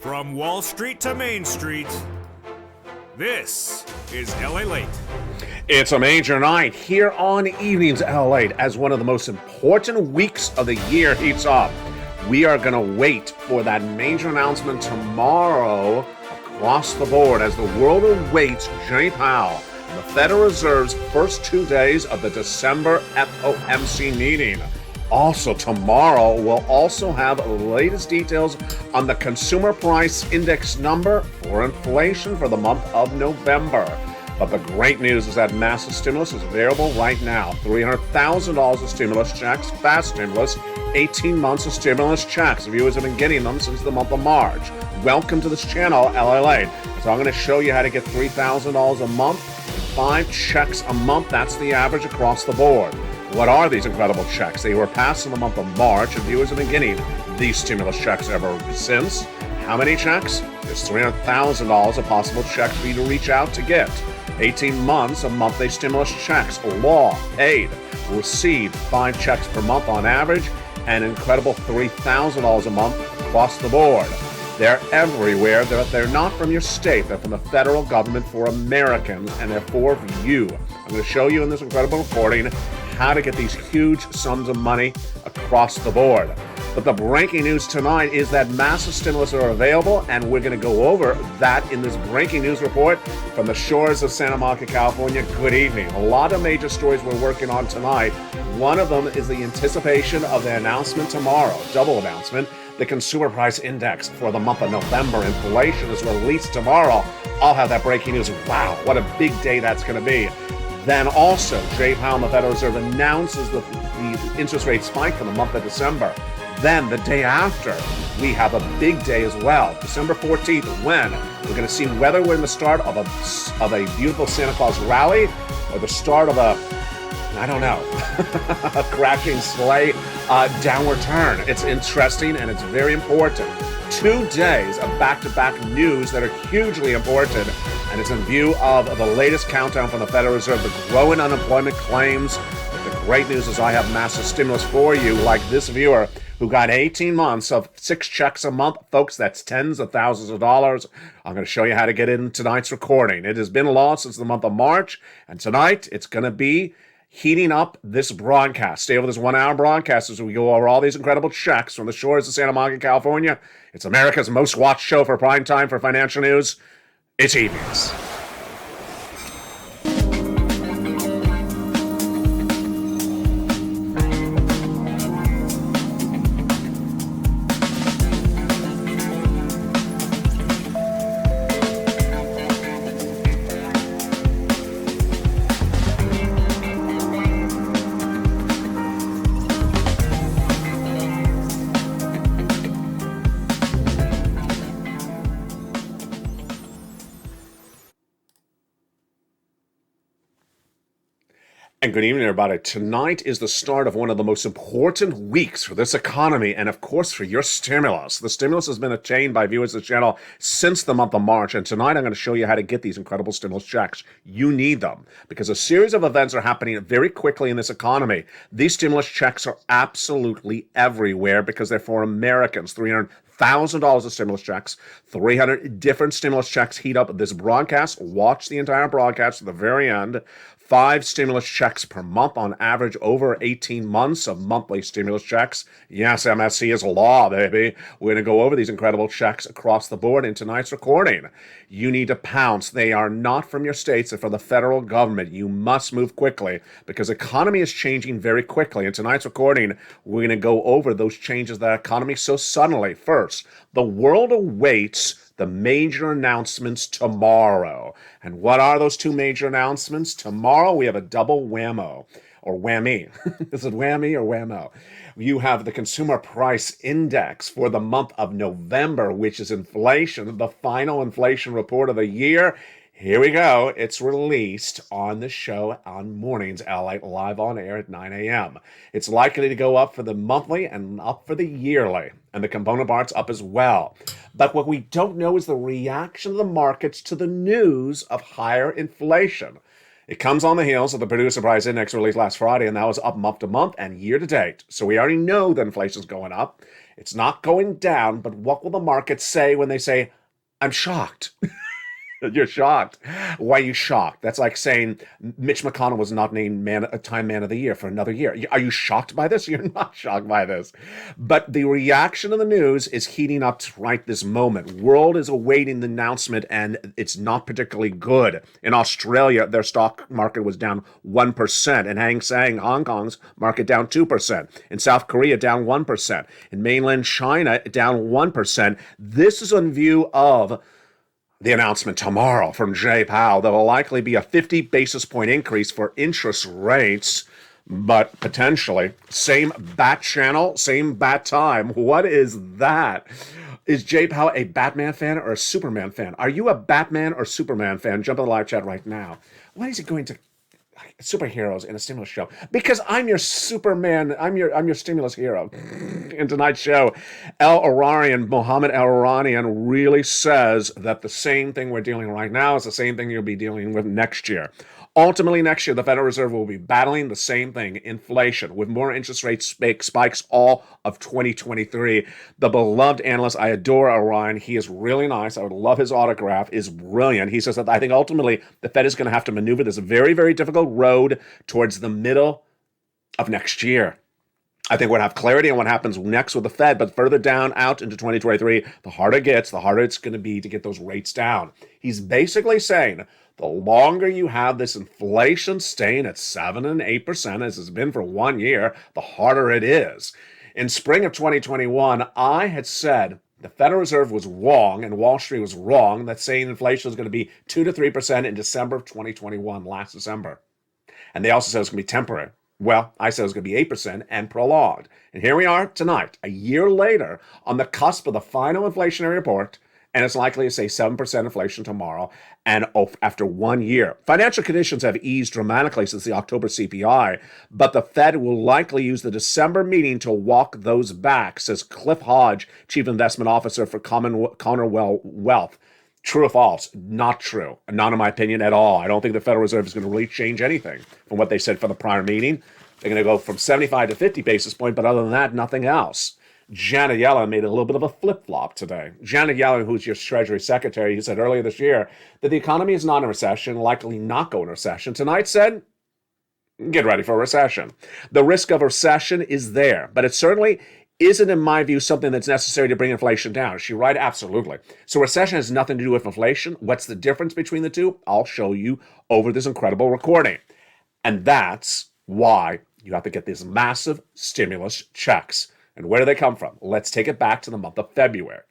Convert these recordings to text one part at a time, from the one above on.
From Wall Street to Main Street, this is LALATE. It's a major night here on Evenings LALATE as one of the most important weeks of the year heats up. We are going to wait for that major announcement tomorrow across the board as the world awaits Jay Powell and the Federal Reserve's first 2 days of the December FOMC meeting. Also tomorrow, we'll also have the latest details on the Consumer Price Index number for inflation for the month of November. But the great news is that massive stimulus is available right now. $300,000 of stimulus checks, fast stimulus, 18 months of stimulus checks. Viewers have been getting them since the month of March. Welcome to this channel, LALATE. So I'm going to show you how to get $3,000 a month, 5 checks a month. That's the average across the board. What are these incredible checks? They were passed in the month of March, and viewers have been getting these stimulus checks ever since. How many checks? There's $300,000 of possible checks for you to reach out to get. 18 months of monthly stimulus checks, law, paid, received 5 checks per month on average, and an incredible $3,000 a month across the board. They're everywhere. They're not from your state. They're from the federal government for Americans, and they're for you. I'm going to show you in this incredible reporting how to get these huge sums of money across the board. But the breaking news tonight is that massive stimulus are available, and we're going to go over that in this breaking news report from the shores of Santa Monica, California. Good evening. A lot of major stories we're working on tonight. One of them is the anticipation of the announcement tomorrow, double announcement. The Consumer Price Index for the month of November. Inflation is released tomorrow. I'll have that breaking news. Wow, what a big day that's going to be. Then also, Jay Powell and the Federal Reserve announces the interest rate spike for the month of December. Then the day after, we have a big day as well, December 14th, when we're going to see whether we're in the start of a beautiful Santa Claus rally or the start of a crashing sleigh downward turn. It's interesting and it's very important. 2 days of back-to-back news that are hugely important, and it's in view of the latest countdown from the Federal Reserve, the growing unemployment claims. But the great news is I have massive stimulus for you, like this viewer who got 18 months of 6 checks a month. Folks, that's tens of thousands of dollars. I'm going to show you how to get in tonight's recording. It has been law since the month of March, and tonight it's going to be heating up this broadcast. Stay over this 1-hour broadcast as we go over all these incredible checks from the shores of Santa Monica, California. It's America's most watched show for prime time for financial news. It's Evenings. And good evening, everybody. Tonight is the start of one of the most important weeks for this economy and, of course, for your stimulus. The stimulus has been obtained by viewers of the channel since the month of March, and tonight I'm going to show you how to get these incredible stimulus checks. You need them because a series of events are happening very quickly in this economy. These stimulus checks are absolutely everywhere because they're for Americans. $300,000 of stimulus checks, 300 different stimulus checks heat up this broadcast. Watch the entire broadcast to the very end. 5 stimulus checks per month on average, over 18 months of monthly stimulus checks. Yes, MSC is law, baby. We're going to go over these incredible checks across the board in tonight's recording. You need to pounce. They are not from your states. They're from the federal government. You must move quickly because the economy is changing very quickly. In tonight's recording, we're going to go over those changes that economy so suddenly. First, the world awaits the major announcements tomorrow. And what are those 2 major announcements? Tomorrow we have a double whammo, or whammy. Is it whammy or whammo? You have the Consumer Price Index for the month of November, which is inflation, the final inflation report of the year. Here we go. It's released on the show on mornings, LALATE, live on air at 9 a.m. It's likely to go up for the monthly and up for the yearly, and the component parts up as well. But what we don't know is the reaction of the markets to the news of higher inflation. It comes on the heels of the Producer Price Index released last Friday, and that was up month to month and year to date. So we already know that inflation's going up. It's not going down, but what will the market say when they say, I'm shocked? You're shocked. Why are you shocked? That's like saying Mitch McConnell was not named Time Man of the Year for another year. Are you shocked by this? You're not shocked by this. But the reaction of the news is heating up right this moment. World is awaiting the announcement, and it's not particularly good. In Australia, their stock market was down 1%. In Hang Seng, Hong Kong's market down 2%. In South Korea, down 1%. In mainland China, down 1%. This is in view of the announcement tomorrow from Jay Powell. There will likely be a 50 basis point increase for interest rates, but potentially same bat channel, same bat time. What is that? Is Jay Powell a Batman fan or a Superman fan? Are you a Batman or Superman fan? Jump in the live chat right now. Why is he going to superheroes in a stimulus show? Because I'm your Superman. I'm your stimulus hero. In tonight's show, Mohammed El Iranian really says that the same thing we're dealing with right now is the same thing you'll be dealing with next year. Ultimately, next year, the Federal Reserve will be battling the same thing, inflation, with more interest rate spikes all of 2023. The beloved analyst, I adore Orion. He is really nice. I would love his autograph. Is brilliant. He says that I think ultimately the Fed is going to have to maneuver this very, very difficult road towards the middle of next year. I think we'll have clarity on what happens next with the Fed, but further down out into 2023, the harder it gets, the harder it's going to be to get those rates down. He's basically saying the longer you have this inflation staying at 7 and 8%, as it's been for 1 year, the harder it is. In spring of 2021, I had said the Federal Reserve was wrong and Wall Street was wrong that saying inflation was going to be 2 to 3% in December of 2021, last December. And they also said it was going to be temporary. Well, I said it was going to be 8% and prolonged. And here we are tonight, a year later, on the cusp of the final inflationary report, and it's likely to say 7% inflation tomorrow, and after 1 year. Financial conditions have eased dramatically since the October CPI, but the Fed will likely use the December meeting to walk those back, says Cliff Hodge, Chief Investment Officer for Commonwealth Wealth. True or false? Not true. Not in my opinion at all. I don't think the Federal Reserve is going to really change anything from what they said for the prior meeting. They're going to go from 75 to 50 basis points, but other than that, nothing else. Janet Yellen made a little bit of a flip-flop today. Janet Yellen, who's your Treasury Secretary, who said earlier this year that the economy is not in recession, likely not go in recession, tonight said, get ready for a recession. The risk of recession is there, but it certainly isn't, in my view, something that's necessary to bring inflation down. Is she right? Absolutely. So recession has nothing to do with inflation. What's the difference between the two? I'll show you over this incredible recording. And that's why you have to get these massive stimulus checks. And where do they come from? Let's take it back to the month of February.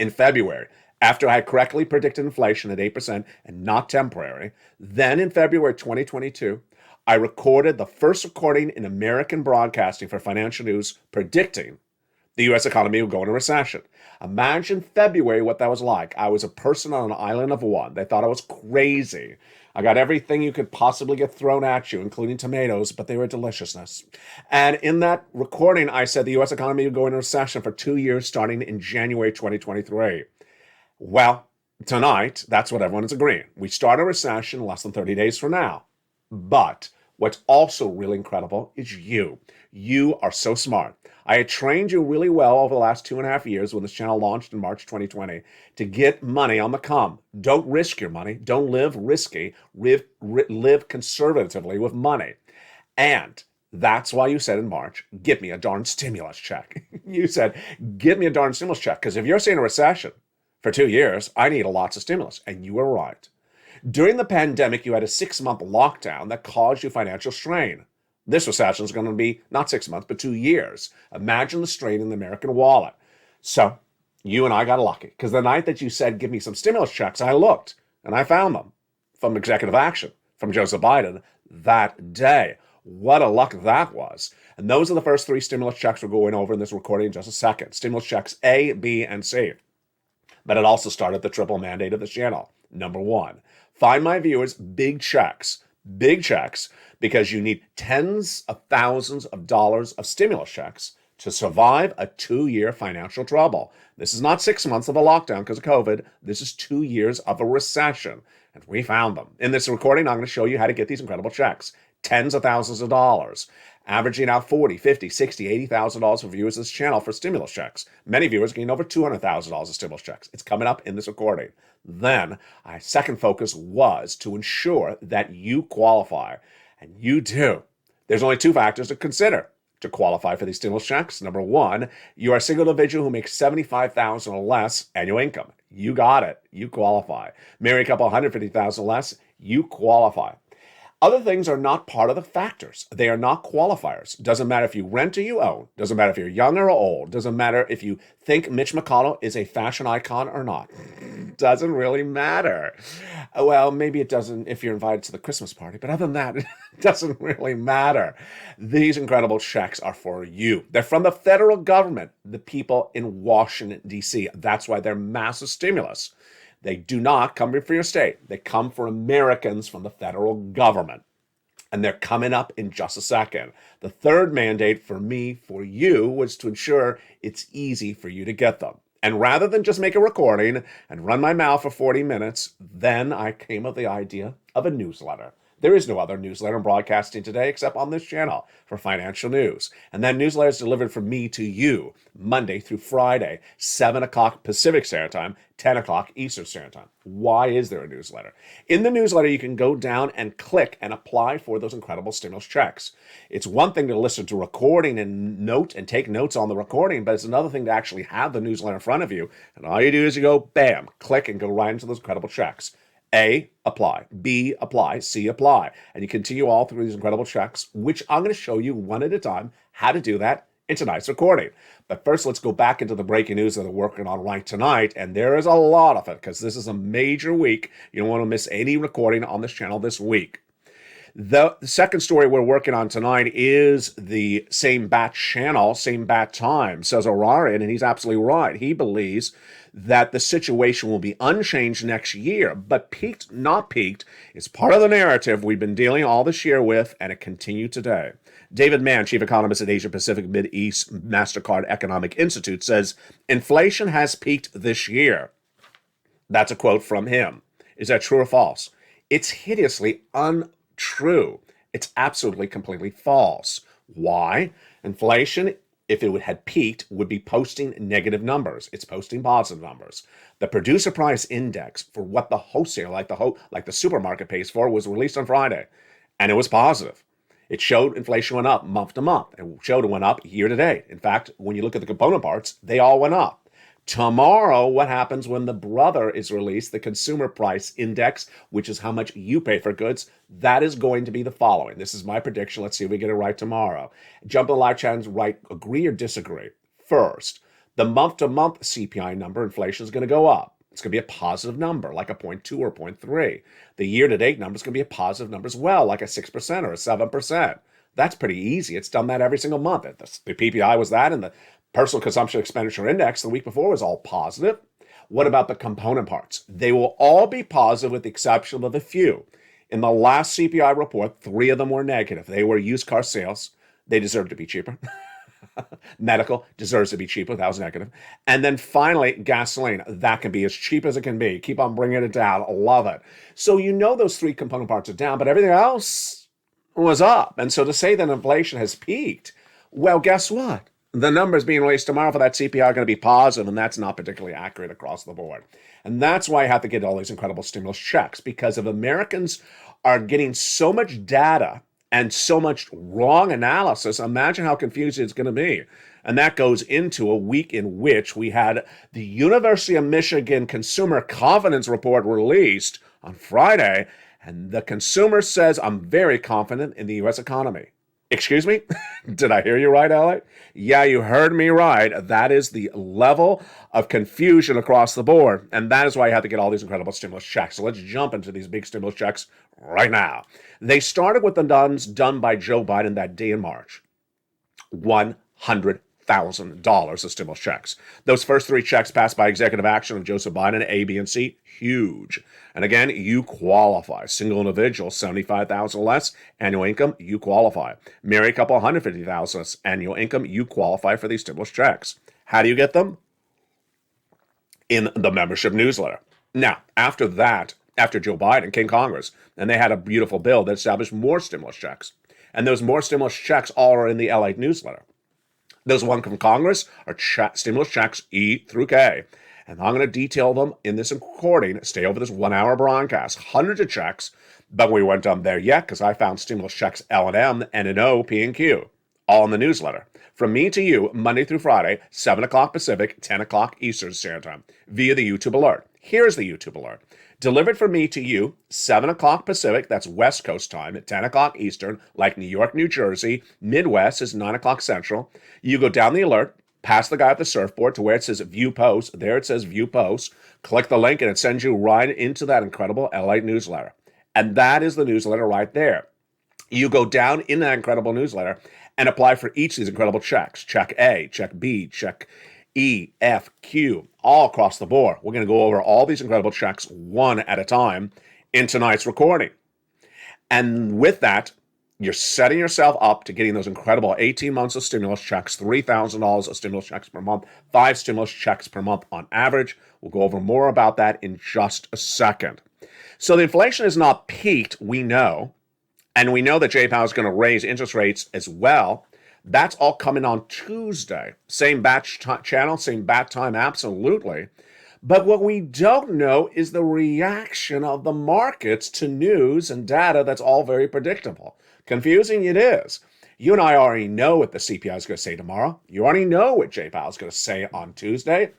In February, after I had correctly predicted inflation at 8% and not temporary, then in February 2022, I recorded the first recording in American broadcasting for financial news predicting the U.S. economy would go into recession. Imagine February, what that was like. I was a person on an island of one. They thought I was crazy. I got everything you could possibly get thrown at you, including tomatoes, but they were deliciousness. And in that recording, I said the U.S. economy would go into recession for 2 years starting in January 2023. Well, tonight, that's what everyone is agreeing. We start a recession less than 30 days from now. But what's also really incredible is you. You are so smart. I had trained you really well over the last 2.5 years when this channel launched in March 2020 to get money on the come. Don't risk your money. Don't live risky. Live conservatively with money. And that's why you said in March, give me a darn stimulus check. You said, give me a darn stimulus check. Because if you're seeing a recession for 2 years, I need lots of stimulus. And you were right. During the pandemic, you had a 6-month lockdown that caused you financial strain. This recession is going to be not 6 months, but 2 years. Imagine the strain in the American wallet. So you and I got lucky because the night that you said, give me some stimulus checks, I looked and I found them from executive action from Joseph Biden that day. What a luck that was. And those are the first 3 stimulus checks we're going over in this recording in just a second. Stimulus checks A, B, and C. But it also started the triple mandate of this channel. Number 1, find my viewers big checks, because you need tens of thousands of dollars of stimulus checks to survive a 2-year financial trouble. This is not 6 months of a lockdown because of COVID. This is 2 years of a recession. And we found them. In this recording, I'm going to show you how to get these incredible checks. Tens of thousands of dollars. Averaging out $40, $50, $60, $80,000 for viewers of this channel for stimulus checks. Many viewers getting over $200,000 of stimulus checks. It's coming up in this recording. Then, our second focus was to ensure that you qualify. And you do. There's only 2 factors to consider to qualify for these stimulus checks. Number 1, you are a single individual who makes $75,000 or less annual income. You got it. You qualify. Marry a couple $150,000 less. You qualify. Other things are not part of the factors. They are not qualifiers. Doesn't matter if you rent or you own. Doesn't matter if you're young or old. Doesn't matter if you think Mitch McConnell is a fashion icon or not. Doesn't really matter. Well, maybe it doesn't if you're invited to the Christmas party, but other than that, it doesn't really matter. These incredible checks are for you. They're from the federal government, the people in Washington, D.C. That's why they're massive stimulus. They do not come for your state. They come for Americans from the federal government. And they're coming up in just a second. The third mandate for me, for you, was to ensure it's easy for you to get them. And rather than just make a recording and run my mouth for 40 minutes, then I came up with the idea of a newsletter. There is no other newsletter broadcasting today except on this channel for financial news. And that newsletter is delivered from me to you Monday through Friday, 7 o'clock Pacific Standard Time, 10 o'clock Eastern Standard Time. Why is there a newsletter? In the newsletter, you can go down and click and apply for those incredible stimulus checks. It's one thing to listen to recording and note and take notes on the recording, but it's another thing to actually have the newsletter in front of you. And all you do is you go, bam, click and go right into those incredible checks. A, apply. B, apply. C, apply. And you continue all through these incredible checks, which I'm going to show you one at a time how to do that in tonight's recording. But first, let's go back into the breaking news that they're working on right tonight. And there is a lot of it because this is a major week. You don't want to miss any recording on this channel this week. The second story we're working on tonight is the same bat channel, same bat time, says Orion, and he's absolutely right. He believes that the situation will be unchanged next year, but peaked, not peaked, is part of the narrative we've been dealing all this year with, and it continued today. David Mann, chief economist at Asia Pacific Mideast MasterCard Economic Institute, says inflation has peaked this year. That's a quote from him. Is that true or false? It's hideously untrue. It's absolutely, completely false. Why? Inflation, if it had peaked, would be posting negative numbers. It's posting positive numbers. The producer price index for what the wholesaler, like the supermarket pays for, was released on Friday, and it was positive. It showed inflation went up month to month. It showed it went up year to date. In fact, when you look at the component parts, they all went up. Tomorrow, what happens when the brother is released, the consumer price index, which is how much you pay for goods, that is going to be the following. This is my prediction. Let's see if we get it right tomorrow. Jump in the live chat and write agree or disagree. First, the month-to-month CPI number, inflation, is going to go up. It's going to be a positive number, like a 0.2 or 0.3. The year-to-date number is going to be a positive number as well, like a 6% or a 7%. That's pretty easy. It's done that every single month. The PPI was that, and the Personal Consumption Expenditure Index the week before was all positive. What about the component parts? They will all be positive with the exception of a few. In the last CPI report, 3 of them were negative. They were used car sales. They deserve to be cheaper. Medical deserves to be cheaper. That was negative. And then finally, gasoline. That can be as cheap as it can be. Keep on bringing it down. Love it. So you know those 3 component parts are down, but everything else was up. And so to say that inflation has peaked, well, guess what? The numbers being released tomorrow for that CPI are going to be positive, and that's not particularly accurate across the board. And that's why I have to get all these incredible stimulus checks, because if Americans are getting so much data and so much wrong analysis, imagine how confusing it's going to be. And that goes into a week in which we had the University of Michigan Consumer Confidence Report released on Friday, and the consumer says, I'm very confident in the U.S. economy. Excuse me? Did I hear you right, Elliot? Yeah, you heard me right. That is the level of confusion across the board. And that is why I have to get all these incredible stimulus checks. So let's jump into these big stimulus checks right now. They started with the ones done by Joe Biden that day in March. $100 $3,000 of stimulus checks. Those first 3 checks passed by executive action of Joseph Biden, A, B, and C, huge. And again, you qualify. Single individual, $75,000 less annual income, you qualify. Married couple, $150,000 annual income, you qualify for these stimulus checks. How do you get them? In the membership newsletter. Now, after that, after Joe Biden came Congress, and they had a beautiful bill that established more stimulus checks. And those more stimulus checks all are in the LALATE newsletter. Those one from Congress are stimulus checks E through K. And I'm going to detail them in this recording. Stay over this 1-hour broadcast. Hundreds of checks, but we weren't done there yet because I found stimulus checks L and M, N and O, P and Q, all in the newsletter. From me to you, Monday through Friday, 7 o'clock Pacific, 10 o'clock Eastern Standard Time, via the YouTube alert. Here's the YouTube alert. Delivered from me to you, 7 o'clock Pacific, that's West Coast time, at 10 o'clock Eastern, like New York, New Jersey. Midwest is 9 o'clock Central. You go down the alert, past the guy at the surfboard to where it says View Post. There it says View Post. Click the link and it sends you right into that incredible LA newsletter. And that is the newsletter right there. You go down in that incredible newsletter and apply for each of these incredible checks. Check A, check B, check E, F, Q, all across the board. We're going to go over all these incredible checks one at a time in tonight's recording. And with that, you're setting yourself up to getting those incredible 18 months of stimulus checks, $3,000 of stimulus checks per month, 5 stimulus checks per month on average. We'll go over more about that in just a second. So the inflation is not peaked, we know. And we know that Jay Powell is going to raise interest rates as well. That's all coming on Tuesday. Same batch channel, same bat time, absolutely. But what we don't know is the reaction of the markets to news and data that's all very predictable. Confusing it is. You and I already know what the CPI is going to say tomorrow. You already know what Jay Powell is going to say on Tuesday.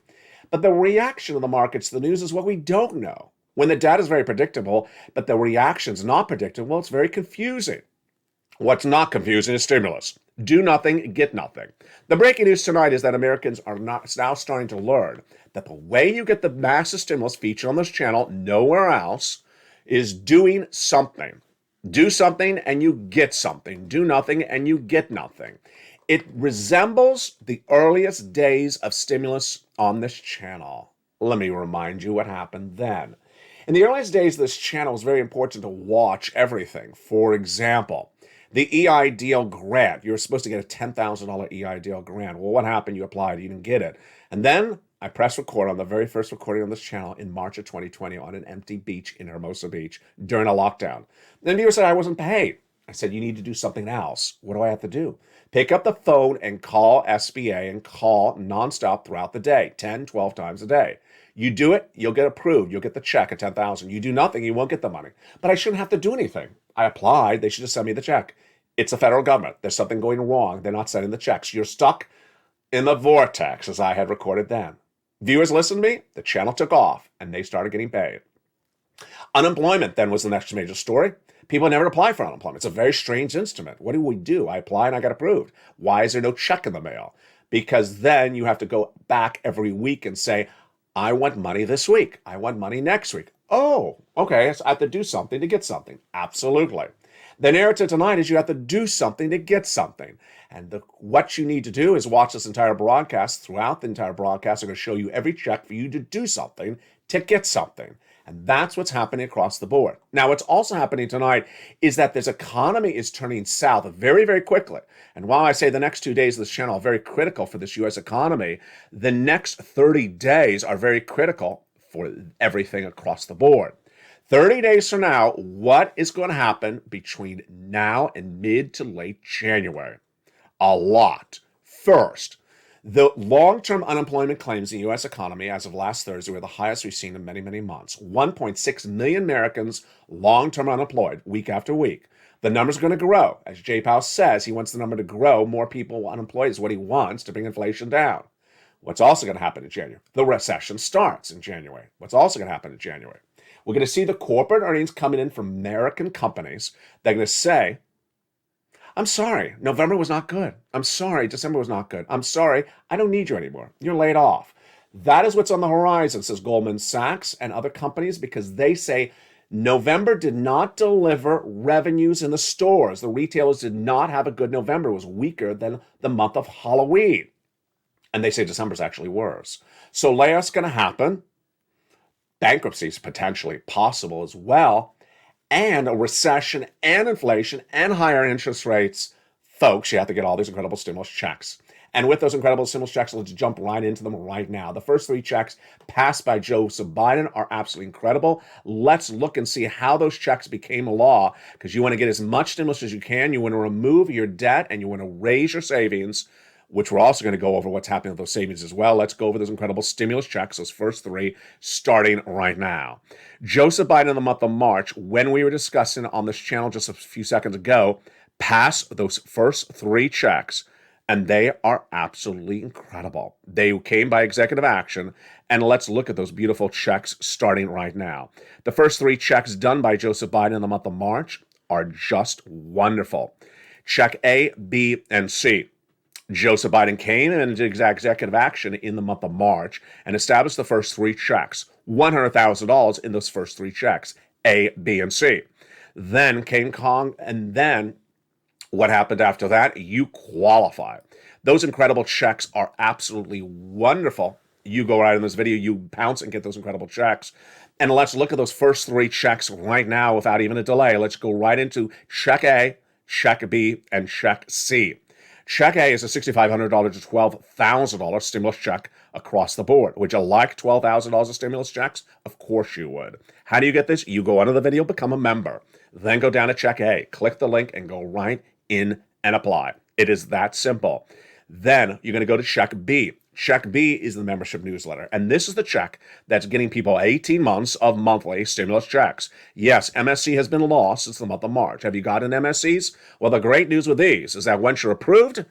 But the reaction of the markets to the news is what we don't know. When the data is very predictable, but the reaction is not predictable, it's very confusing. What's not confusing is stimulus. Do nothing, get nothing. The breaking news tonight is that Americans are now starting to learn that the way you get the massive stimulus featured on this channel, nowhere else, is doing something. Do something and you get something. Do nothing and you get nothing. It resembles the earliest days of stimulus on this channel. Let me remind you what happened then. In the earliest days of this channel, it was very important to watch everything. For example, the EIDL grant. You were supposed to get a $10,000 EIDL grant. Well, what happened? You applied, you didn't get it. And then I pressed record on the very first recording on this channel in March of 2020 on an empty beach in Hermosa Beach during a lockdown. Then viewer said I wasn't paid. I said, you need to do something else. What do I have to do? Pick up the phone and call SBA and call nonstop throughout the day, 10, 12 times a day. You do it, you'll get approved. You'll get the check at $10,000. You do nothing, you won't get the money. But I shouldn't have to do anything. I applied. They should just send me the check. It's the federal government. There's something going wrong. They're not sending the checks. You're stuck in the vortex, as I had recorded then. Viewers listened to me. The channel took off, and they started getting paid. Unemployment then was the next major story. People never apply for unemployment. It's a very strange instrument. What do we do? I apply and I got approved. Why is there no check in the mail? Because then you have to go back every week and say, I want money this week. I want money next week. Oh, okay. So I have to do something to get something. Absolutely. The narrative tonight is you have to do something to get something. And what you need to do is watch this entire broadcast. Throughout the entire broadcast, I'm going to show you every check for you to do something to get something. And that's what's happening across the board. Now, what's also happening tonight is that this economy is turning south very, very quickly. And while I say the next 2 days of this channel are very critical for this U.S. economy, the next 30 days are very critical for everything across the board. 30 days from now, what is going to happen between now and mid to late January? A lot. First, the long-term unemployment claims in the U.S. economy as of last Thursday were the highest we've seen in many, many months. 1.6 million Americans long-term unemployed week after week. The number's going to grow. As Jay Powell says, he wants the number to grow. More people unemployed is what he wants to bring inflation down. What's also going to happen in January? The recession starts in January. What's also going to happen in January? We're going to see the corporate earnings coming in from American companies. They're going to say, I'm sorry, November was not good. I'm sorry, December was not good. I'm sorry, I don't need you anymore. You're laid off. That is what's on the horizon, says Goldman Sachs and other companies, because they say November did not deliver revenues in the stores. The retailers did not have a good November. It was weaker than the month of Halloween. And they say December's actually worse. So layoffs going to happen. Bankruptcy is potentially possible as well. And a recession and inflation and higher interest rates. Folks, you have to get all these incredible stimulus checks. And with those incredible stimulus checks, let's jump right into them right now. The first 3 checks passed by Joseph Biden are absolutely incredible. Let's look and see how those checks became law, because you want to get as much stimulus as you can. You want to remove your debt and you want to raise your savings, which we're also going to go over what's happening with those savings as well. Let's go over those incredible stimulus checks, those first 3, starting right now. Joseph Biden in the month of March, when we were discussing on this channel just a few seconds ago, passed those first 3 checks. And they are absolutely incredible. They came by executive action. And let's look at those beautiful checks starting right now. The first 3 checks done by Joseph Biden in the month of March are just wonderful. Check A, B, and C. Joseph Biden came into executive action in the month of March and established the first 3 checks, $100,000 in those first 3 checks, A, B, and C. Then came Kong, and then what happened after that? You qualify. Those incredible checks are absolutely wonderful. You go right in this video, you pounce and get those incredible checks. And let's look at those first 3 checks right now without even a delay. Let's go right into check A, check B, and check C. Check A is a $6,500 to $12,000 stimulus check across the board. Would you like $12,000 of stimulus checks? Of course you would. How do you get this? You go under the video, become a member. Then go down to check A, click the link, and go right in and apply. It is that simple. Then you're going to go to check B. Check B is the membership newsletter. And this is the check that's getting people 18 months of monthly stimulus checks. Yes, MSC has been lost since the month of March. Have you gotten MSCs? Well, the great news with these is that once you're approved,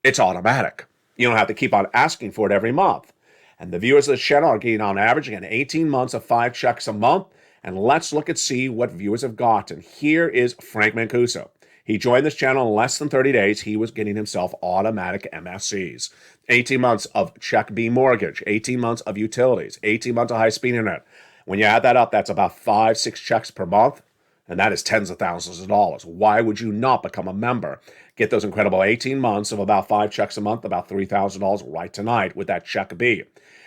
it's automatic. You don't have to keep on asking for it every month. And the viewers of the channel are getting on average, again, 18 months of 5 checks a month. And let's look and see what viewers have gotten. Here is Frank Mancuso. He joined this channel in less than 30 days. He was getting himself automatic MSCs. 18 months of check B mortgage, 18 months of utilities, 18 months of high-speed internet. When you add that up, that's about 5-6 checks per month, and that is tens of thousands of dollars. Why would you not become a member? Get those incredible 18 months of about 5 checks a month, about $3,000 right tonight with that check B.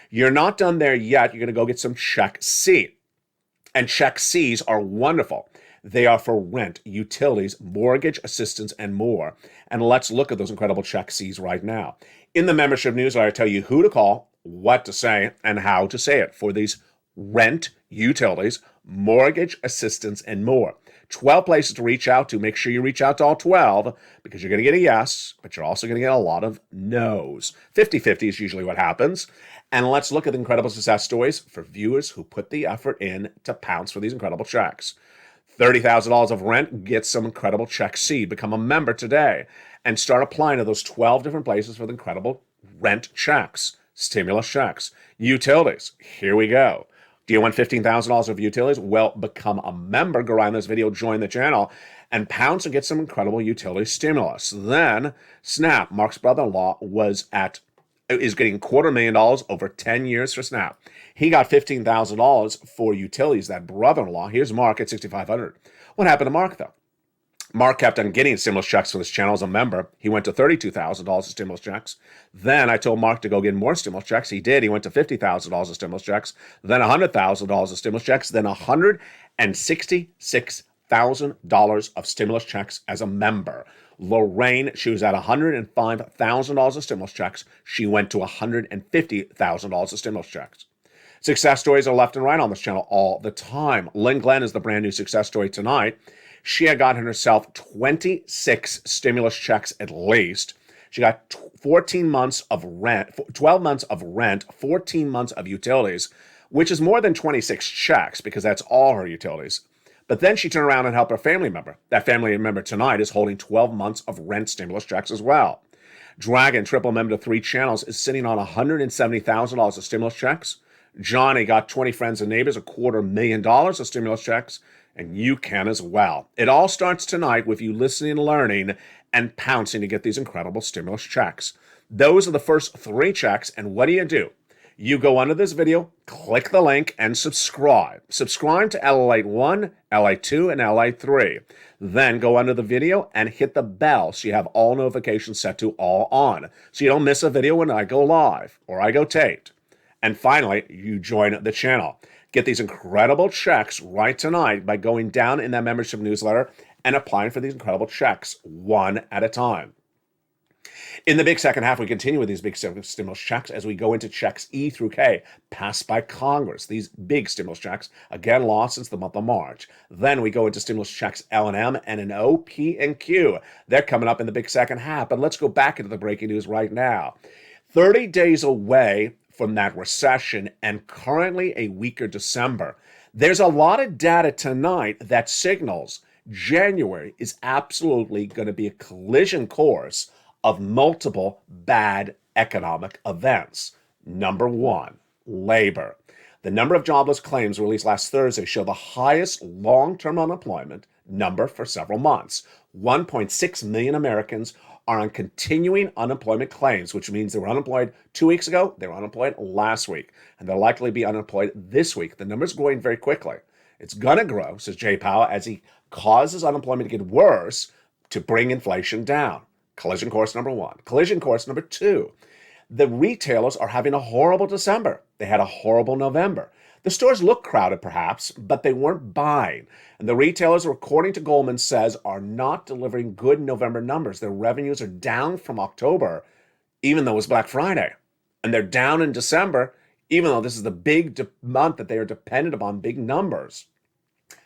You're not done there yet. You're going to go get some check C. And check C's are wonderful. They are for rent, utilities, mortgage assistance, and more. And let's look at those incredible check C's right now. In the membership newsletter, I tell you who to call, what to say, and how to say it for these rent, utilities, mortgage assistance, and more. 12 places to reach out to. Make sure you reach out to all 12 because you're going to get a yes, but you're also going to get a lot of no's. 50-50 is usually what happens. And let's look at the incredible success stories for viewers who put the effort in to pounce for these incredible checks. $30,000 of rent, get some incredible check C. Become a member today and start applying to those 12 different places for the incredible rent checks, stimulus checks. Utilities, here we go. Do you want $15,000 of utilities? Well, become a member. Go right in this video, join the channel, and pounce and get some incredible utility stimulus. Then, Snap, Mark's brother-in-law, is getting $250,000 over 10 years for Snap. He got $15,000 for utilities, that brother-in-law. Here's Mark at $6,500. What happened to Mark, though? Mark kept on getting stimulus checks from this channel as a member. He went to $32,000 of stimulus checks. Then I told Mark to go get more stimulus checks. He did. He went to $50,000 of stimulus checks, then $100,000 of stimulus checks, then $166,000 of stimulus checks as a member. Lorraine, she was at $105,000 of stimulus checks. She went to $150,000 of stimulus checks. Success stories are left and right on this channel all the time. Lynn Glenn is the brand new success story tonight. She had gotten herself 26 stimulus checks at least. She got 14 months of rent, 12 months of rent, 14 months of utilities, which is more than 26 checks because that's all her utilities. But then she turned around and helped her family member. That family member tonight is holding 12 months of rent stimulus checks as well. Dragon, triple member to 3 channels, is sitting on $170,000 of stimulus checks. Johnny got 20 friends and neighbors, $250,000 of stimulus checks, and you can as well. It all starts tonight with you listening, learning, and pouncing to get these incredible stimulus checks. Those are the first 3 checks, and what do? You go under this video, click the link, and subscribe. Subscribe to LALATE 1, LALATE 2, and LALATE 3. Then go under the video and hit the bell so you have all notifications set to all on, so you don't miss a video when I go live or I go taped. And finally, you join the channel. Get these incredible checks right tonight by going down in that membership newsletter and applying for these incredible checks one at a time. In the big second half, we continue with these big stimulus checks as we go into checks E through K, passed by Congress. These big stimulus checks, again, lost since the month of March. Then we go into stimulus checks L and M, N and O, P and Q. They're coming up in the big second half, but let's go back into the breaking news right now. 30 days away from that recession and currently a weaker December. There's a lot of data tonight that signals January is absolutely going to be a collision course of multiple bad economic events. Number one, labor. The number of jobless claims released last Thursday show the highest long-term unemployment number for several months. 1.6 million Americans are on continuing unemployment claims, which means they were unemployed 2 weeks ago, they were unemployed last week, and they'll likely be unemployed this week. The number's growing very quickly. It's going to grow, says Jay Powell, as he causes unemployment to get worse to bring inflation down. Collision course number one. Collision course number two. The retailers are having a horrible December. They had a horrible November. The stores look crowded, perhaps, but they weren't buying. And the retailers, according to Goldman, says are not delivering good November numbers. Their revenues are down from October, even though it was Black Friday. And they're down in December, even though this is the big month that they are dependent upon big numbers.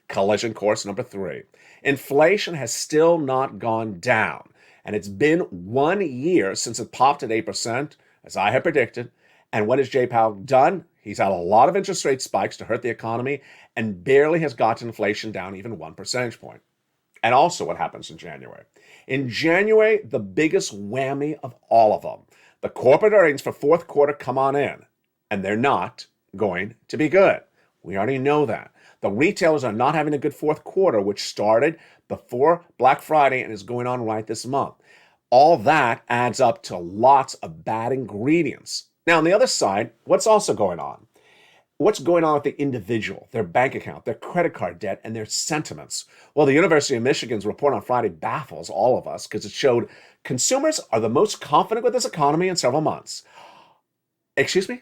Collision course number three. Inflation has still not gone down. And it's been 1 year since it popped at 8%, as I had predicted. And what has Jay Powell done? He's had a lot of interest rate spikes to hurt the economy and barely has gotten inflation down even 1 percentage point. And also what happens in January. In January, the biggest whammy of all of them. The corporate earnings for fourth quarter come on in, and they're not going to be good. We already know that. The retailers are not having a good fourth quarter, which started before Black Friday and is going on right this month. All that adds up to lots of bad ingredients. Now, on the other side, what's also going on? What's going on with the individual, their bank account, their credit card debt, and their sentiments? Well, the University of Michigan's report on Friday baffles all of us because it showed consumers are the most confident with this economy in several months. Excuse me?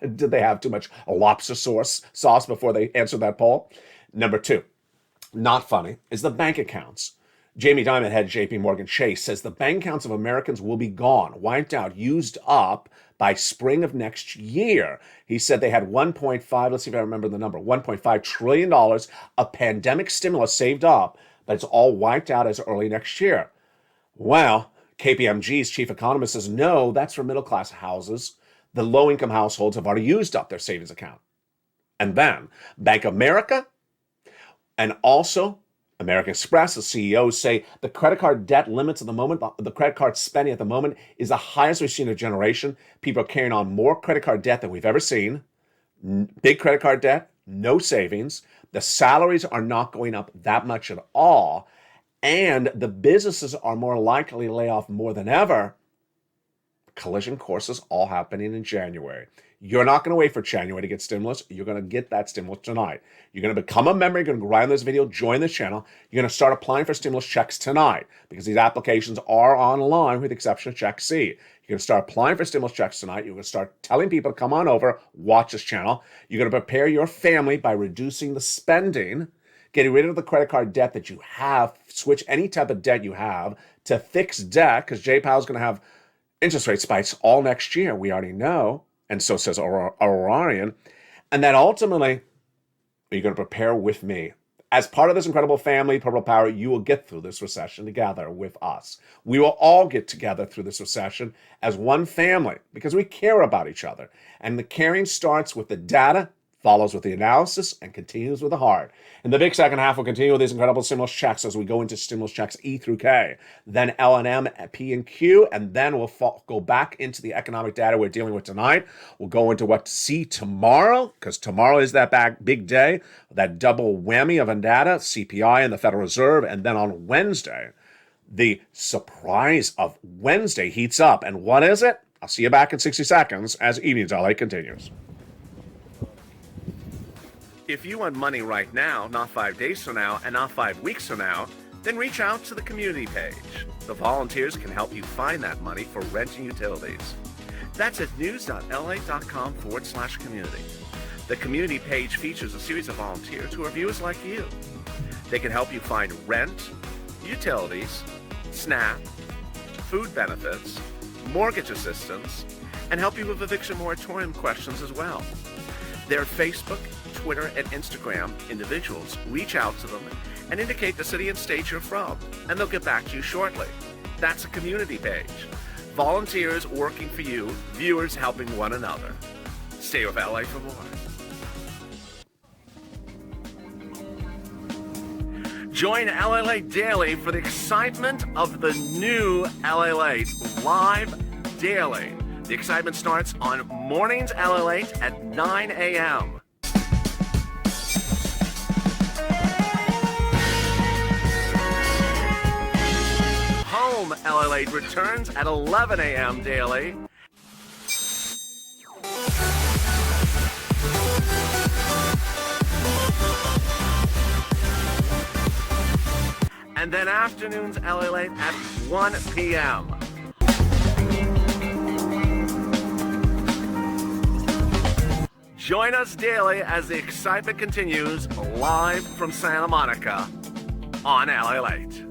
Did they have too much lobster sauce before they answered that poll? Number two, not funny, is the bank accounts. Jamie Dimon, head JP Morgan Chase, says the bank accounts of Americans will be gone, wiped out, used up by spring of next year. He said they had let's see if I remember the number, $1.5 trillion of pandemic stimulus saved up, but it's all wiped out as early next year. Well, KPMG's chief economist says, no, that's for middle-class houses. The low-income households have already used up their savings account. And then Bank of America and also American Express, the CEOs say the credit card debt limits at the moment, the credit card spending at the moment is the highest we've seen in a generation. People are carrying on more credit card debt than we've ever seen. Big credit card debt, no savings. The salaries are not going up that much at all. And the businesses are more likely to lay off more than ever. Collision courses all happening in January. You're not going to wait for January to get stimulus. You're going to get that stimulus tonight. You're going to become a member. You're going to go around this video, join this channel. You're going to start applying for stimulus checks tonight because these applications are online with the exception of Check C. You're going to start applying for stimulus checks tonight. You're going to start telling people to come on over, watch this channel. You're going to prepare your family by reducing the spending, getting rid of the credit card debt that you have, switch any type of debt you have to fixed debt because Jay Powell's going to have interest rate spikes all next year. We already know. And so says Orion. And that ultimately, you're going to prepare with me. As part of this incredible family, Purple Power, you will get through this recession together with us. We will all get together through this recession as one family because we care about each other. And the caring starts with the data, follows with the analysis, and continues with the heart. In the big second half, we'll continue with these incredible stimulus checks as we go into stimulus checks E through K, then L and M, P and Q, and then we'll go back into the economic data we're dealing with tonight. We'll go into what to see tomorrow, because tomorrow is that big day, that double whammy of data, CPI and the Federal Reserve, and then on Wednesday, the surprise of Wednesday heats up. And what is it? I'll see you back in 60 seconds as Evenings LA continues. If you want money right now, not 5 days from now, and not 5 weeks from now, then reach out to the community page. The volunteers can help you find that money for rent and utilities. That's at news.la.com/community. The community page features a series of volunteers who are viewers like you. They can help you find rent, utilities, SNAP, food benefits, mortgage assistance, and help you with eviction moratorium questions as well. Their Facebook, Twitter, and Instagram individuals reach out to them and indicate the city and state you're from, and they'll get back to you shortly. That's a community page. Volunteers working for you, viewers helping one another. Stay with LA for more. Join LALATE Daily for the excitement of the new LALATE live daily. The excitement starts on mornings LALATE at 9 a.m. Home LALATE returns at 11 a.m. daily. And then afternoons LALATE at 1 p.m. Join us daily as the excitement continues live from Santa Monica on LALATE.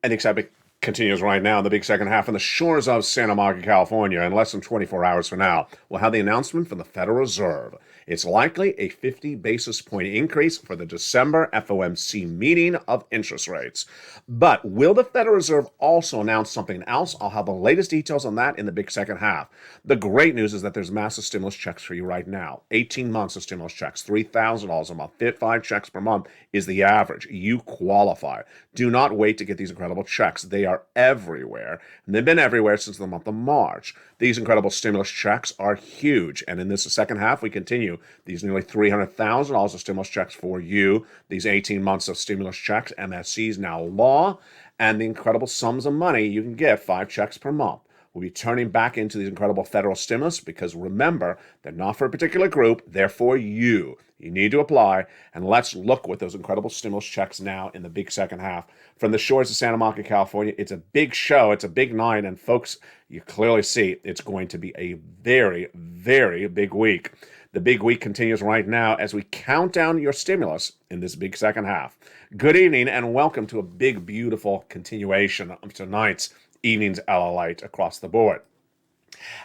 And the excitement continues right now in the big second half on the shores of Santa Monica, California. In less than 24 hours from now, we'll have the announcement from the Federal Reserve. It's likely a 50 basis point increase for the December FOMC meeting of interest rates. But will the Federal Reserve also announce something else? I'll have the latest details on that in the big second half. The great news is that there's massive stimulus checks for you right now. 18 months of stimulus checks, $3,000 a month, 5 checks per month is the average. You qualify. Do not wait to get these incredible checks. They are everywhere, and they've been everywhere since the month of March. These incredible stimulus checks are huge, and in this second half, we continue these nearly $300,000 of stimulus checks for you, these 18 months of stimulus checks, MSCs now law, and the incredible sums of money you can get, 5 checks per month. We'll be turning back into these incredible federal stimulus because remember, they're not for a particular group, they're for you. You need to apply, and let's look with those incredible stimulus checks now in the big second half. From the shores of Santa Monica, California, it's a big show, it's a big night, and folks, you clearly see it's going to be a very, very big week. The big week continues right now as we count down your stimulus in this big second half. Good evening, and welcome to a big, beautiful continuation of tonight's Evenings LALATE across the board.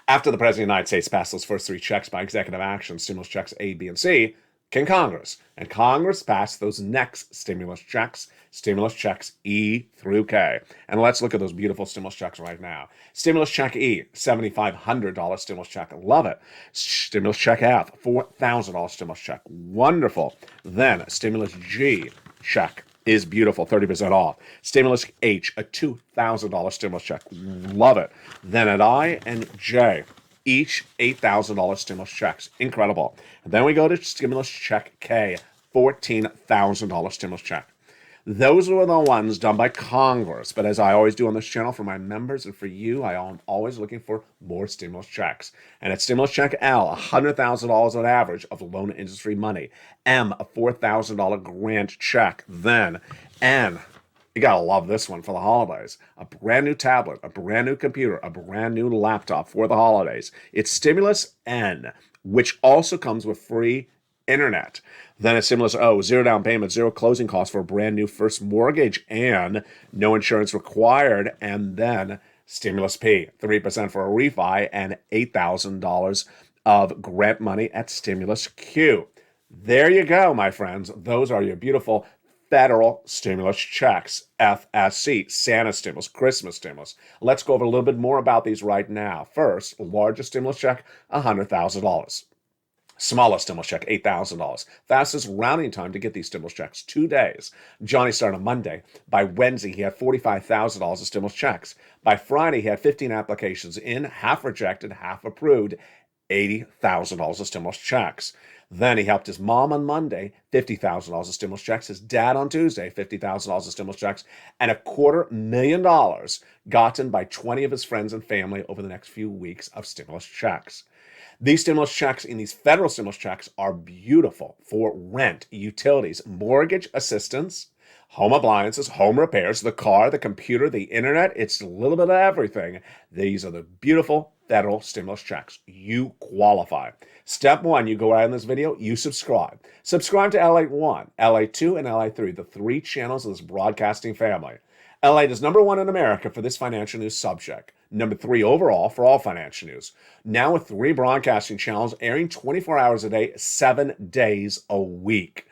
After the President of the United States passed those first 3 checks by executive action, stimulus checks A, B, and C, came Congress. And Congress passed those next stimulus checks E through K. And let's look at those beautiful stimulus checks right now. Stimulus check E, $7,500 stimulus check. Love it. Stimulus check F, $4,000 stimulus check. Wonderful. Then stimulus G check is beautiful, 30% off. Stimulus H, a $2,000 stimulus check. Love it. Then at I and J, each $8,000 stimulus checks. Incredible. And then we go to stimulus check K, $14,000 stimulus check. Those were the ones done by Congress. But as I always do on this channel for my members and for you, I am always looking for more stimulus checks. And at stimulus check L, $100,000 on average of loan industry money. M, a $4,000 grant check. Then N, you gotta love this one for the holidays. A brand new tablet, a brand new computer, a brand new laptop for the holidays. It's stimulus N, which also comes with free internet. Then a stimulus O, 0 down payment, 0 closing costs for a brand new first mortgage and no insurance required. And then stimulus P, 3% for a refi and $8,000 of grant money at stimulus Q. There you go, my friends. Those are your beautiful federal stimulus checks. FSC, Santa stimulus, Christmas stimulus. Let's go over a little bit more about these right now. First, largest stimulus check, $100,000. Smallest stimulus check, $8,000. Fastest rounding time to get these stimulus checks, 2 days. Johnny started on Monday. By Wednesday, he had $45,000 of stimulus checks. By Friday, he had 15 applications in, half rejected, half approved, $80,000 of stimulus checks. Then he helped his mom on Monday, $50,000 of stimulus checks, his dad on Tuesday, $50,000 of stimulus checks, and $250,000 gotten by 20 of his friends and family over the next few weeks of stimulus checks. These stimulus checks and these federal stimulus checks are beautiful for rent, utilities, mortgage assistance, home appliances, home repairs, the car, the computer, the internet. It's a little bit of everything. These are the beautiful federal stimulus checks. You qualify. Step one, you go right in this video, you subscribe. Subscribe to LATE 1, LATE 2, and LATE 3, the 3 channels of this broadcasting family. LATE is number 1 in America for this financial news subject. Number 3 overall for all financial news. Now with 3 broadcasting channels airing 24 hours a day, 7 days a week.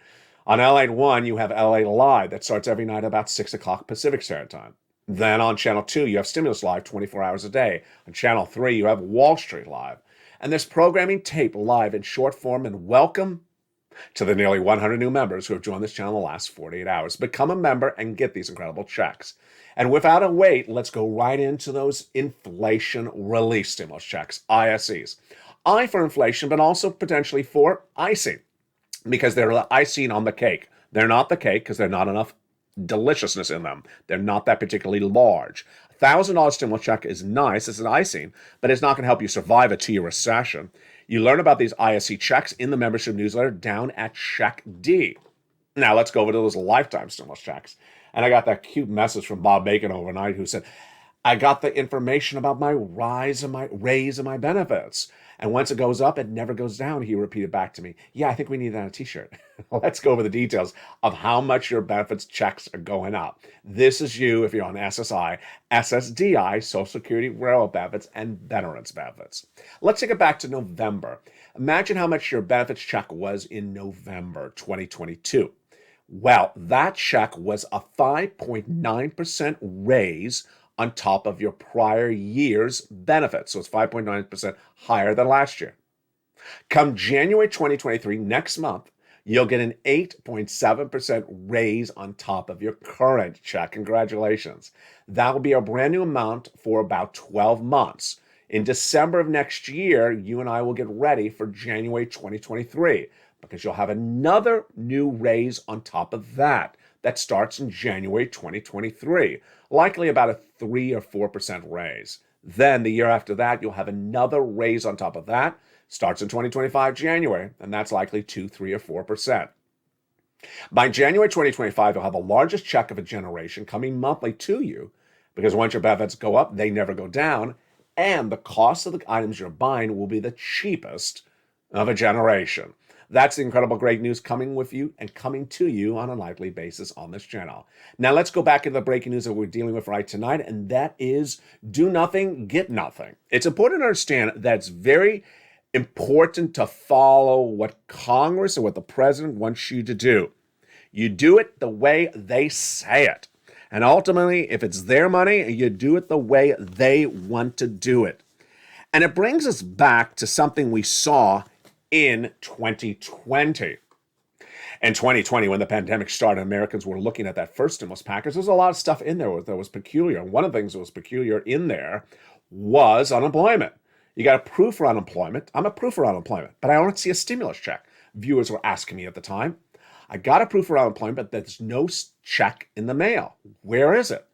On LATE 1, you have LA Live that starts every night about 6 o'clock Pacific Standard Time. Then on Channel 2, you have Stimulus Live 24 hours a day. On Channel 3, you have Wall Street Live. And there's programming tape live in short form. And welcome to the nearly 100 new members who have joined this channel in the last 48 hours. Become a member and get these incredible checks. And without a wait, let's go right into those inflation relief stimulus checks, ISEs. I for inflation, but also potentially for icing, because they're the icing on the cake. They're not the cake because there's not enough deliciousness in them. They're not that particularly large. $1,000 stimulus check is nice. It's an icing, but it's not going to help you survive a 2-year recession. You learn about these ISE checks in the membership newsletter down at Check D. Now let's go over to those lifetime stimulus checks. And I got that cute message from Bob Bacon overnight who said, I got the information about my raise and my benefits. And once it goes up, it never goes down. He repeated back to me, yeah, I think we need that on a t-shirt. Let's go over the details of how much your benefits checks are going up. This is you if you're on SSI, SSDI, Social Security, Railroad benefits, and Veterans benefits. Let's take it back to November. Imagine how much your benefits check was in November 2022. Well, that check was a 5.9% raise on top of your prior year's benefits. So it's 5.9% higher than last year. Come January 2023, next month, you'll get an 8.7% raise on top of your current check. Congratulations. That will be a brand new amount for about 12 months. In December of next year, you and I will get ready for January 2023 because you'll have another new raise on top of that. That starts in January 2023, likely about a 3 or 4% raise. Then the year after that, you'll have another raise on top of that. Starts in 2025 January, and that's likely 2, 3, or 4%. By January 2025, you'll have the largest check of a generation coming monthly to you because once your benefits go up, they never go down, and the cost of the items you're buying will be the cheapest of a generation. That's the incredible great news coming with you and coming to you on a nightly basis on this channel. Now let's go back into the breaking news that we're dealing with right tonight, and that is do nothing, get nothing. It's important to understand that it's very important to follow what Congress and what the president wants you to do. You do it the way they say it. And ultimately, if it's their money, you do it the way they want to do it. And it brings us back to something we saw in 2020. In 2020, when the pandemic started, Americans were looking at that first stimulus package. There's a lot of stuff in there that was peculiar. One of the things that was peculiar in there was unemployment. You got a proof for unemployment. I'm a proof for unemployment, but I don't see a stimulus check. Viewers were asking me at the time, I got a proof for unemployment, but there's no check in the mail. Where is it?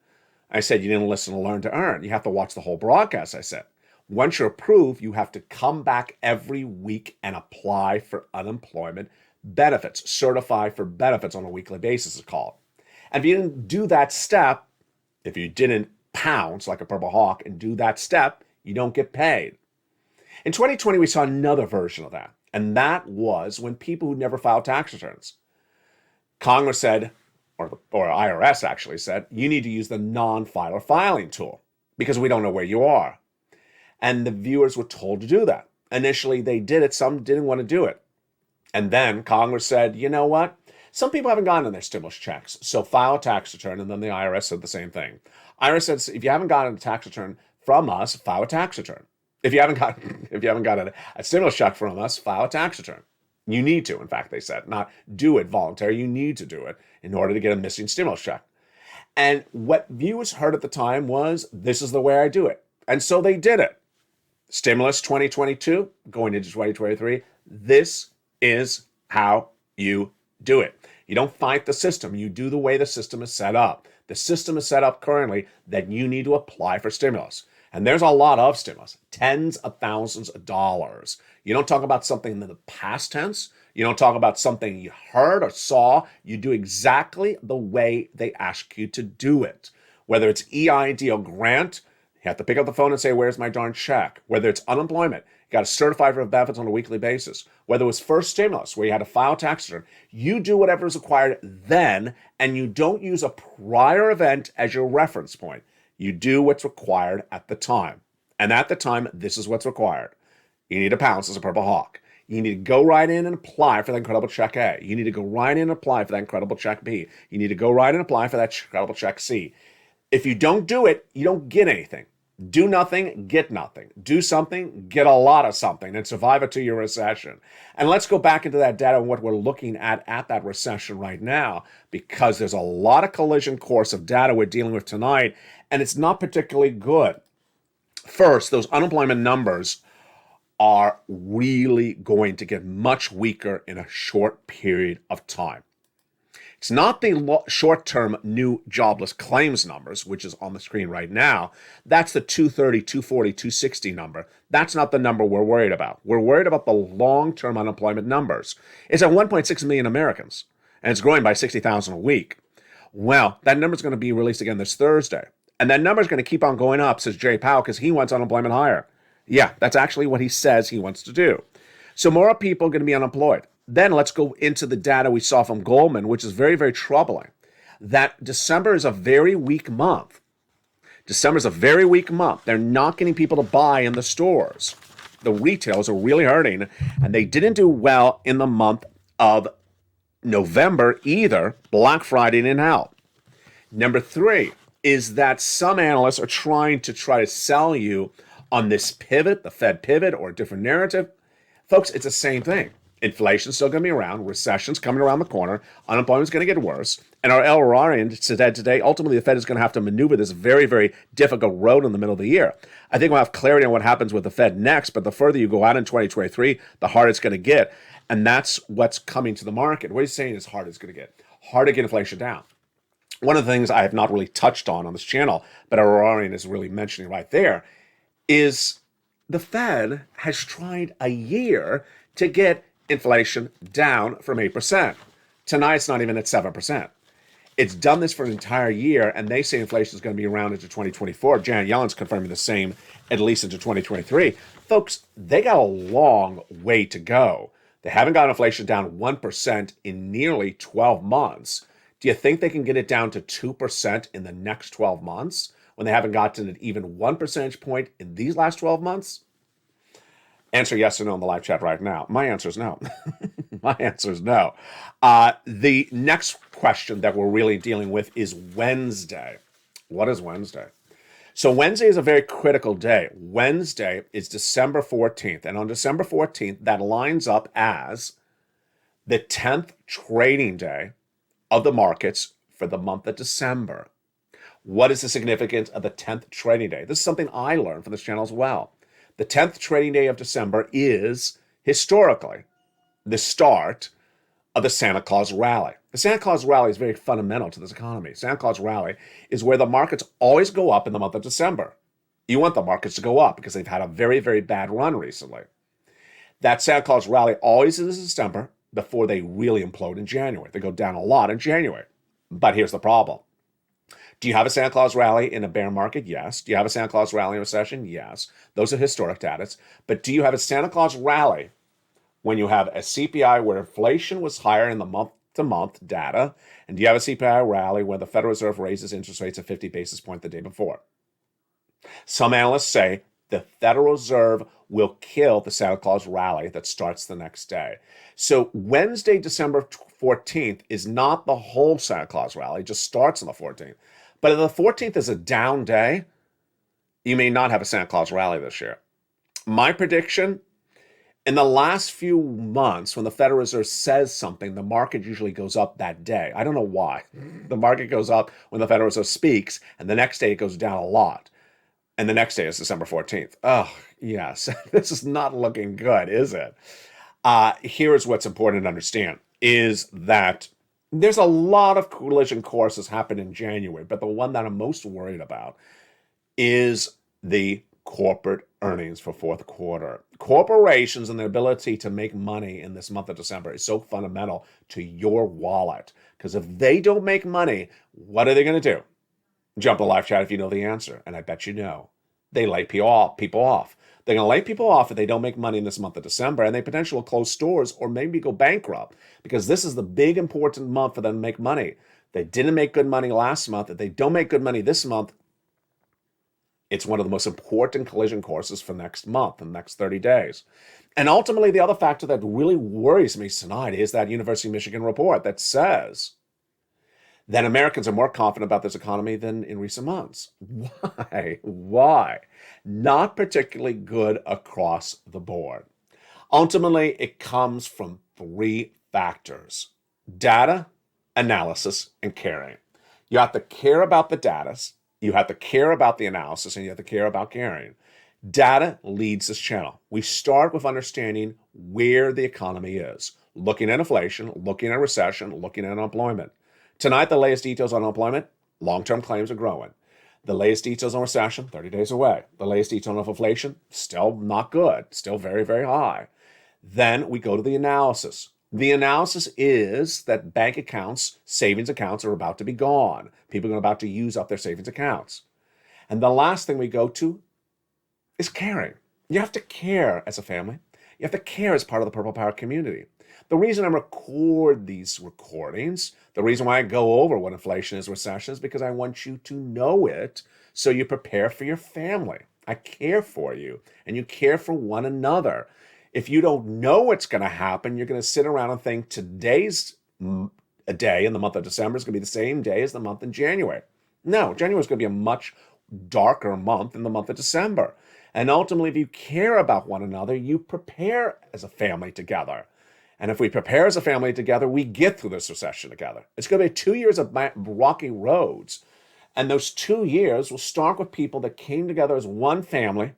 I said, you didn't listen to Learn to Earn. You have to watch the whole broadcast, I said. Once you're approved, you have to come back every week and apply for unemployment benefits, certify for benefits on a weekly basis, it's called. And if you didn't do that step, if you didn't pounce like a purple hawk and do that step, you don't get paid. In 2020, we saw another version of that, and that was when people who never filed tax returns. Congress said, or IRS actually said, you need to use the non-filer filing tool because we don't know where you are. And the viewers were told to do that. Initially, they did it. Some didn't want to do it. And then Congress said, you know what? Some people haven't gotten their stimulus checks, so file a tax return. And then the IRS said the same thing. IRS said, if you haven't gotten a tax return from us, file a tax return. If you haven't gotten a stimulus check from us, file a tax return. You need to, in fact, they said, not do it voluntary. You need to do it in order to get a missing stimulus check. And what viewers heard at the time was, this is the way I do it. And so they did it. Stimulus 2022, going into 2023, this is how you do it. You don't fight the system. You do the way the system is set up. The system is set up currently that you need to apply for stimulus. And there's a lot of stimulus, tens of thousands of dollars. You don't talk about something in the past tense. You don't talk about something you heard or saw. You do exactly the way they ask you to do it. Whether it's EID or grant, you have to pick up the phone and say, where's my darn check? Whether it's unemployment, you got to certify for benefits on a weekly basis. Whether it was first stimulus, where you had to file tax return, you do whatever is required then, and you don't use a prior event as your reference point. You do what's required at the time. And at the time, this is what's required. You need to pounce as a purple hawk. You need to go right in and apply for that incredible check A. You need to go right in and apply for that incredible check B. You need to go right and apply for that incredible check C. If you don't do it, you don't get anything. Do nothing, get nothing. Do something, get a lot of something, and survive a 2-year recession. And let's go back into that data and what we're looking at that recession right now, because there's a lot of collision course of data we're dealing with tonight, and it's not particularly good. First, those unemployment numbers are really going to get much weaker in a short period of time. It's not the short-term new jobless claims numbers, which is on the screen right now. That's the 230, 240, 260 number. That's not the number we're worried about. We're worried about the long-term unemployment numbers. It's at 1.6 million Americans, and it's growing by 60,000 a week. Well, that number is going to be released again this Thursday. And that number is going to keep on going up, says Jay Powell, because he wants unemployment higher. Yeah, that's actually what he says he wants to do. So more people are going to be unemployed. Then let's go into the data we saw from Goldman, which is very, very troubling. That December is a very weak month. December is a very weak month. They're not getting people to buy in the stores. The retailers are really hurting, and they didn't do well in the month of November either. Black Friday didn't help. Number 3 is that some analysts are trying to sell you on this pivot, the Fed pivot, or a different narrative. Folks, it's the same thing. Inflation's still going to be around. Recession's coming around the corner. Unemployment's going to get worse. And our LRarian said today, ultimately, the Fed is going to have to maneuver this very, very difficult road in the middle of the year. I think we'll have clarity on what happens with the Fed next, but the further you go out in 2023, the harder it's going to get. And that's what's coming to the market. What he's saying is hard it's going to get. Hard to get inflation down. One of the things I have not really touched on this channel, but our LRarian is really mentioning right there, is the Fed has tried a year to get inflation down from 8%. Tonight, it's not even at 7%. It's done this for an entire year, and they say inflation is going to be around into 2024. Janet Yellen's confirming the same, at least into 2023. Folks, they got a long way to go. They haven't got inflation down 1% in nearly 12 months. Do you think they can get it down to 2% in the next 12 months when they haven't gotten it even 1 percentage point in these last 12 months? Answer yes or no in the live chat right now. My answer is no. My answer is no. The next question that we're really dealing with is Wednesday. What is Wednesday? So Wednesday is a very critical day. Wednesday is December 14th. And on December 14th, that lines up as the 10th trading day of the markets for the month of December. What is the significance of the 10th trading day? This is something I learned from this channel as well. The 10th trading day of December is, historically, the start of the Santa Claus rally. The Santa Claus rally is very fundamental to this economy. Santa Claus rally is where the markets always go up in the month of December. You want the markets to go up because they've had a very, very bad run recently. That Santa Claus rally always is in December before they really implode in January. They go down a lot in January. But here's the problem. Do you have a Santa Claus rally in a bear market? Yes. Do you have a Santa Claus rally in a recession? Yes. Those are historic data. But do you have a Santa Claus rally when you have a CPI where inflation was higher in the month-to-month data? And do you have a CPI rally where the Federal Reserve raises interest rates at 50 basis points the day before? Some analysts say the Federal Reserve will kill the Santa Claus rally that starts the next day. So Wednesday, December 14th is not the whole Santa Claus rally. It just starts on the 14th. But if the 14th is a down day, you may not have a Santa Claus rally this year. My prediction, in the last few months, when the Federal Reserve says something, the market usually goes up that day. I don't know why. The market goes up when the Federal Reserve speaks, and the next day it goes down a lot. And the next day is December 14th. Oh, yes. This is not looking good, is it? Here is what's important to understand is that there's a lot of collision courses happen in January, but the one that I'm most worried about is the corporate earnings for fourth quarter. Corporations and their ability to make money in this month of December is so fundamental to your wallet. Because if they don't make money, what are they going to do? Jump to live chat if you know the answer, and I bet you know. They lay people off. They're going to lay people off if they don't make money in this month of December, and they potentially will close stores or maybe go bankrupt, because this is the big important month for them to make money. They didn't make good money last month. If they don't make good money this month, it's one of the most important collision courses for next month and next 30 days. And ultimately, the other factor that really worries me tonight is that University of Michigan report that says that Americans are more confident about this economy than in recent months. Why? Why? Not particularly good across the board. Ultimately, it comes from three factors: data, analysis, and caring. You have to care about the data, you have to care about the analysis, and you have to care about caring. Data leads this channel. We start with understanding where the economy is, looking at inflation, looking at recession, looking at unemployment. Tonight, the latest details on unemployment: long-term claims are growing. The latest details on recession, 30 days away. The latest details on inflation, still not good, still very, very high. Then we go to the analysis. The analysis is that bank accounts, savings accounts are about to be gone. People are about to use up their savings accounts. And the last thing we go to is caring. You have to care as a family. You have to care as part of the Purple Power community. The reason I record these recordings, the reason why I go over what inflation is, recession, is because I want you to know it so you prepare for your family. I care for you, and you care for one another. If you don't know what's going to happen, you're going to sit around and think today's a day in the month of December is going to be the same day as the month in January. No, January is going to be a much darker month than the month of December. And ultimately, if you care about one another, you prepare as a family together. And if we prepare as a family together, we get through this recession together. It's going to be 2 years of rocky roads. And those 2 years will start with people that came together as one family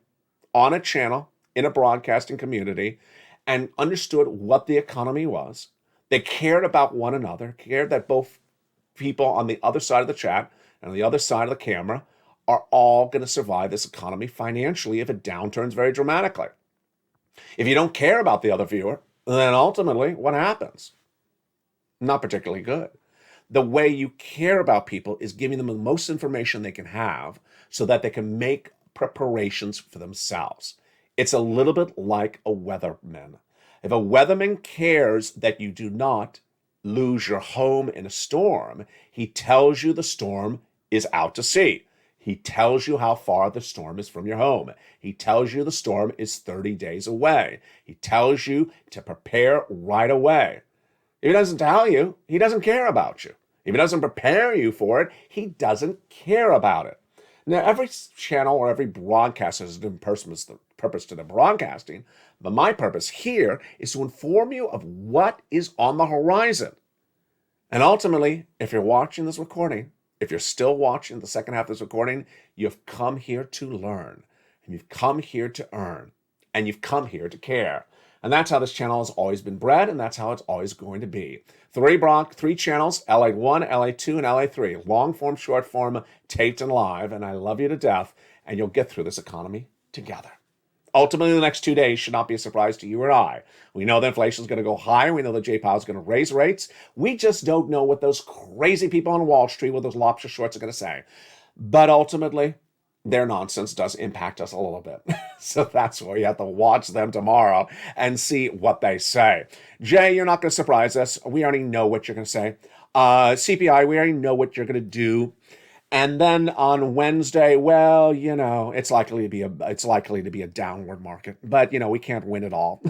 on a channel in a broadcasting community and understood what the economy was. They cared about one another, cared that both people on the other side of the chat and on the other side of the camera are all going to survive this economy financially if it downturns very dramatically. If you don't care about the other viewer, then ultimately what happens? Not particularly good. The way you care about people is giving them the most information they can have so that they can make preparations for themselves. It's a little bit like a weatherman. If a weatherman cares that you do not lose your home in a storm, he tells you the storm is out to sea. He tells you how far the storm is from your home. He tells you the storm is 30 days away. He tells you to prepare right away. If he doesn't tell you, he doesn't care about you. If he doesn't prepare you for it, he doesn't care about it. Now, every channel or every broadcast has a different purpose to the broadcasting, but my purpose here is to inform you of what is on the horizon. And ultimately, if you're watching this recording, if you're still watching the second half of this recording, you've come here to learn, and you've come here to earn, and you've come here to care. And that's how this channel has always been bred, and that's how it's always going to be. Three channels, LA 1, LA 2, and LA 3. Long form, short form, taped and live, and I love you to death, and you'll get through this economy together. Ultimately, the next 2 days should not be a surprise to you or I. We know that inflation is going to go higher. We know that Jay Powell is going to raise rates. We just don't know what those crazy people on Wall Street with those lobster shorts are going to say. But ultimately, their nonsense does impact us a little bit. So that's why you have to watch them tomorrow and see what they say. Jay, you're not going to surprise us. We already know what you're going to say. CPI, we already know what you're going to do. And then on Wednesday, well, you know, it's likely to be a downward market, but you know, we can't win it all.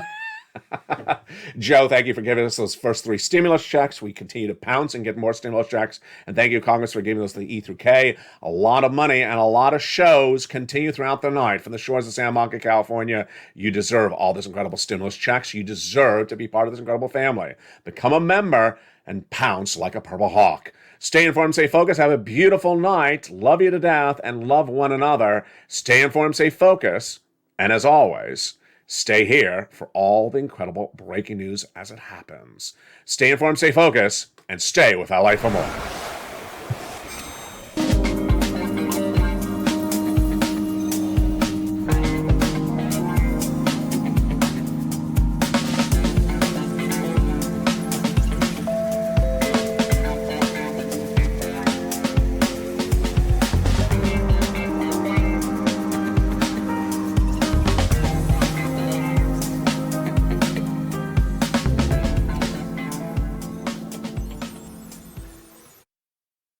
Joe, thank you for giving us those first 3 stimulus checks. We continue to pounce and get more stimulus checks. And thank you, Congress, for giving us the E through K. A lot of money and a lot of shows continue throughout the night from the shores of Santa Monica, California. You deserve all this incredible stimulus checks. You deserve to be part of this incredible family. Become a member and pounce like a purple hawk. Stay informed, stay focused. Have a beautiful night. Love you to death and love one another. Stay informed, stay focused. And as always, Stay here for all the incredible breaking news as it happens. Stay informed, stay focused, and stay with LA for more.